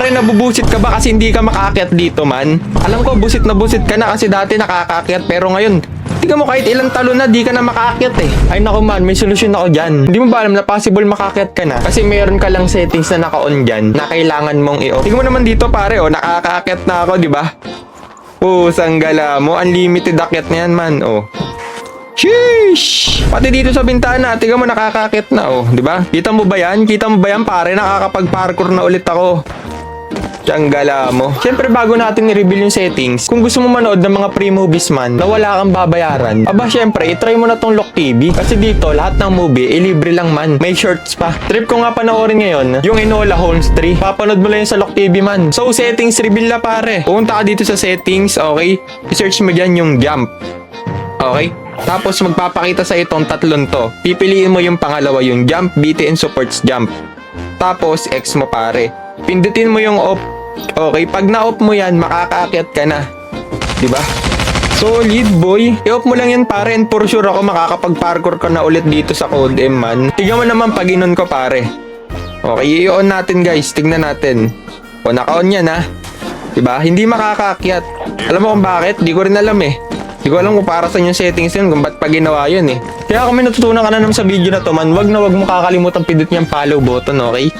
pare, nabubusit ka ba kasi hindi ka makaakyat dito, man? Alam ko, busit na busit ka na kasi dati nakakaakyat, pero ngayon, tingnan mo kahit ilang talon na, di ka na makaakyat eh. Ay naku man, may solusyon ako dyan. Hindi mo ba alam na possible makaakyat ka na? Kasi meron ka lang settings na naka-on dyan na kailangan mong i-off. Tingnan mo naman dito pare, oh, nakakaakyat na ako, di ba? Oh, sanggala mo. Unlimited akyat na yan, man. Oh. Sheesh! Pati dito sa bintana, tingnan mo nakakakit na, oh. Di ba? Kita mo ba yan? Kita mo ba yan, pare? Nakakapag-parkour na ulit ako. Tiyang-gala mo. Siyempre, bago natin i-reveal yung settings, kung gusto mo manood ng mga pre-movies man na wala kang babayaran, aba, siyempre, itry mo na tong Lock TV. Kasi dito, lahat ng movie, libre lang man. May shorts pa. Trip ko nga panoorin ngayon, yung Enola Holmes 3. Papanood mo lang yun sa Lock TV man. So, settings reveal na, pare. Pumunta ka dito sa settings, okay? I-search mo dyan yung jump. Okay? Tapos, magpapakita sa itong tatlong to. Pipiliin mo yung pangalawa, yung jump, BTN supports jump. Tapos, X mo, pare. Pindutin mo yung off. Okay, pag na-off mo yan, makakaakyat ka na. Diba? Solid, boy. I-off mo lang yan, pare. And for sure ako, makakapag-parkour ka na ulit dito sa Code M, man. Tignan mo naman pag inon ko, pare. Okay, i-on natin, guys. Tignan natin. O, naka-on yan, ha? Diba? Hindi makakaakyat. Alam mo kung bakit? Di ko rin alam, eh. Di ko alam kung para sa yung settings yun, kung ba't pa ginawa yun, eh. Kaya kung may natutunan ka na naman sa video na to, man, wag na wag mo kakalimutan pindot niyang follow button, okay?